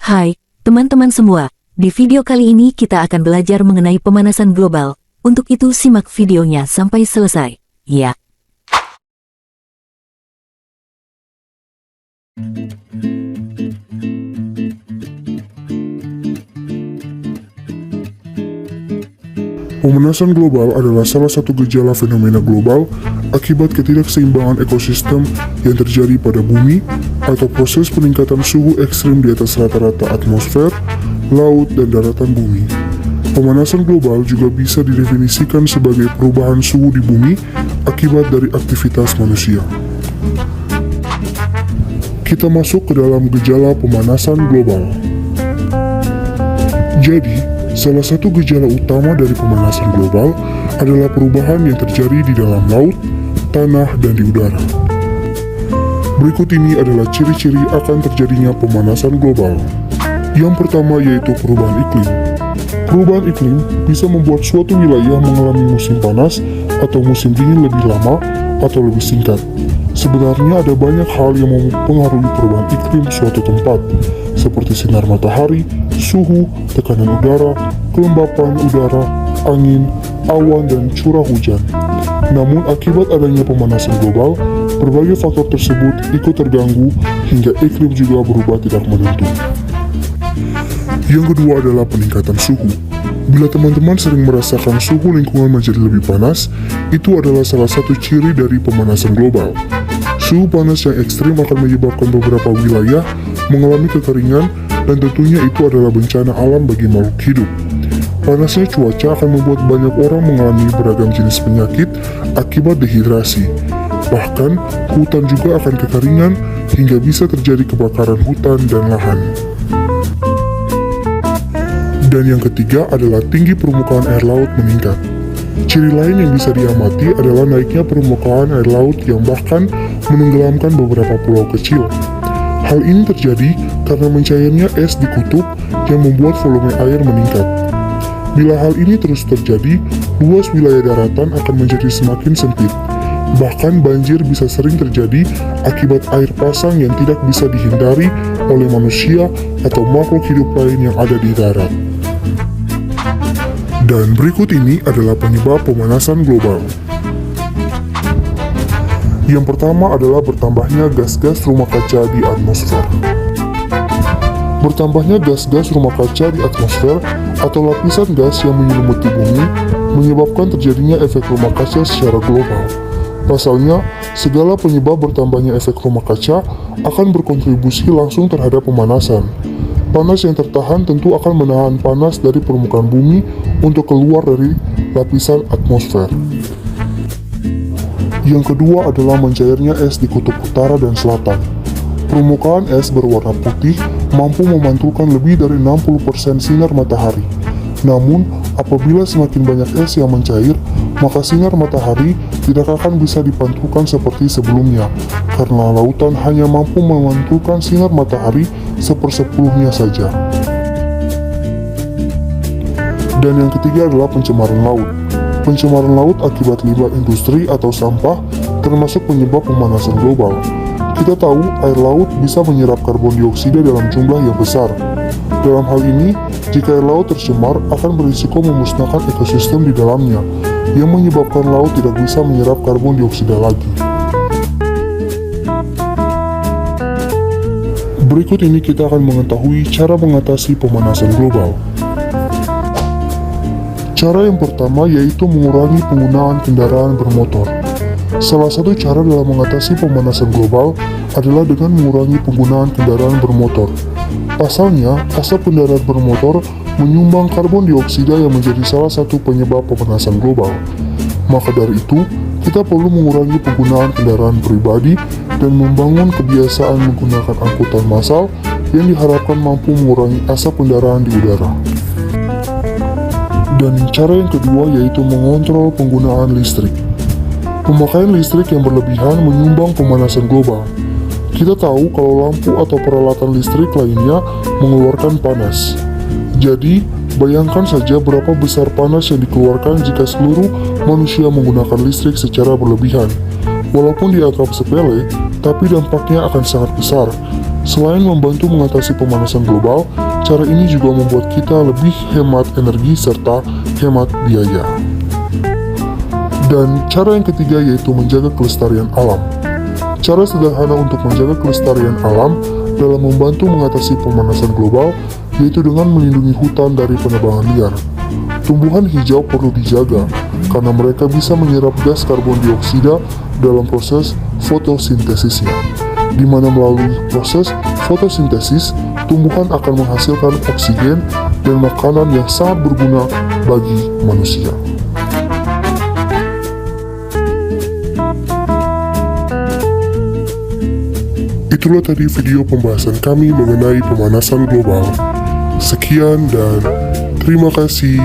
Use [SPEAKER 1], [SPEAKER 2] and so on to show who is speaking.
[SPEAKER 1] Hai, teman-teman semua. Di video kali ini kita akan belajar mengenai pemanasan global. Untuk itu simak videonya sampai selesai. Ya.
[SPEAKER 2] Pemanasan global adalah salah satu gejala fenomena global akibat ketidakseimbangan ekosistem yang terjadi pada bumi atau proses peningkatan suhu ekstrim di atas rata-rata atmosfer, laut, dan daratan bumi. Pemanasan global juga bisa didefinisikan sebagai perubahan suhu di bumi akibat dari aktivitas manusia. Kita masuk ke dalam gejala pemanasan global. Jadi, salah satu gejala utama dari pemanasan global adalah perubahan yang terjadi di dalam laut, tanah, dan di udara. Berikut ini adalah ciri-ciri akan terjadinya pemanasan global. Yang pertama yaitu perubahan iklim. Perubahan iklim bisa membuat suatu wilayah mengalami musim panas atau musim dingin lebih lama atau lebih singkat. Sebenarnya ada banyak hal yang mempengaruhi perubahan iklim suatu tempat, seperti sinar matahari, suhu, tekanan udara, kelembapan udara, angin, awan, dan curah hujan. Namun akibat adanya pemanasan global, berbagai faktor tersebut ikut terganggu hingga iklim juga berubah tidak menentu. Yang kedua adalah peningkatan suhu. Bila teman-teman sering merasakan suhu lingkungan menjadi lebih panas, itu adalah salah satu ciri dari pemanasan global. Suhu panas yang ekstrim akan menyebabkan beberapa wilayah mengalami kekeringan dan tentunya itu adalah bencana alam bagi makhluk hidup. Panasnya cuaca akan membuat banyak orang mengalami beragam jenis penyakit akibat dehidrasi. Bahkan, hutan juga akan kekeringan hingga bisa terjadi kebakaran hutan dan lahan. Dan yang ketiga adalah tinggi permukaan air laut meningkat. Ciri lain yang bisa diamati adalah naiknya permukaan air laut yang bahkan menenggelamkan beberapa pulau kecil. Hal ini terjadi karena mencairnya es di kutub yang membuat volume air meningkat. Bila hal ini terus terjadi, luas wilayah daratan akan menjadi semakin sempit. Bahkan banjir bisa sering terjadi akibat air pasang yang tidak bisa dihindari oleh manusia atau makhluk hidup lain yang ada di darat. Dan berikut ini adalah penyebab pemanasan global. Yang pertama adalah bertambahnya gas-gas rumah kaca di atmosfer. Bertambahnya gas-gas rumah kaca di atmosfer atau lapisan gas yang menyelimuti bumi menyebabkan terjadinya efek rumah kaca secara global. Pasalnya, segala penyebab bertambahnya efek rumah kaca akan berkontribusi langsung terhadap pemanasan. Panas yang tertahan tentu akan menahan panas dari permukaan bumi untuk keluar dari lapisan atmosfer. Yang kedua adalah mencairnya es di kutub utara dan selatan. Permukaan es berwarna putih mampu memantulkan lebih dari 60% sinar matahari. Namun, apabila semakin banyak es yang mencair, maka sinar matahari tidak akan bisa dipantulkan seperti sebelumnya, karena lautan hanya mampu memantulkan sinar matahari sepersepuluhnya saja. Dan yang ketiga adalah pencemaran laut. Pencemaran laut akibat limbah industri atau sampah termasuk penyebab pemanasan global. Kita tahu air laut bisa menyerap karbon dioksida dalam jumlah yang besar. Dalam hal ini, jika air laut tercemar akan berisiko memusnahkan ekosistem di dalamnya, yang menyebabkan laut tidak bisa menyerap karbon dioksida lagi. Berikut ini kita akan mengetahui cara mengatasi pemanasan global. Cara yang pertama yaitu mengurangi penggunaan kendaraan bermotor. Salah satu cara dalam mengatasi pemanasan global adalah dengan mengurangi penggunaan kendaraan bermotor. Pasalnya, asap kendaraan bermotor menyumbang karbon dioksida yang menjadi salah satu penyebab pemanasan global. Maka dari itu, kita perlu mengurangi penggunaan kendaraan pribadi dan membangun kebiasaan menggunakan angkutan massal yang diharapkan mampu mengurangi asap kendaraan di udara. Dan cara yang kedua yaitu mengontrol penggunaan listrik. Pemakaian listrik yang berlebihan menyumbang pemanasan global. Kita tahu kalau lampu atau peralatan listrik lainnya mengeluarkan panas. Jadi, bayangkan saja berapa besar panas yang dikeluarkan jika seluruh manusia menggunakan listrik secara berlebihan. Walaupun dianggap sepele, tapi dampaknya akan sangat besar. Selain membantu mengatasi pemanasan global, cara ini juga membuat kita lebih hemat energi serta hemat biaya. Dan cara yang ketiga yaitu menjaga kelestarian alam. Cara sederhana untuk menjaga kelestarian alam dalam membantu mengatasi pemanasan global yaitu dengan melindungi hutan dari penebangan liar. Tumbuhan hijau perlu dijaga karena mereka bisa menyerap gas karbon dioksida dalam proses fotosintesisnya, di mana melalui proses fotosintesis, tumbuhan akan menghasilkan oksigen dan makanan yang sangat berguna bagi manusia. Itulah tadi video pembahasan kami mengenai pemanasan global. Sekian dan terima kasih.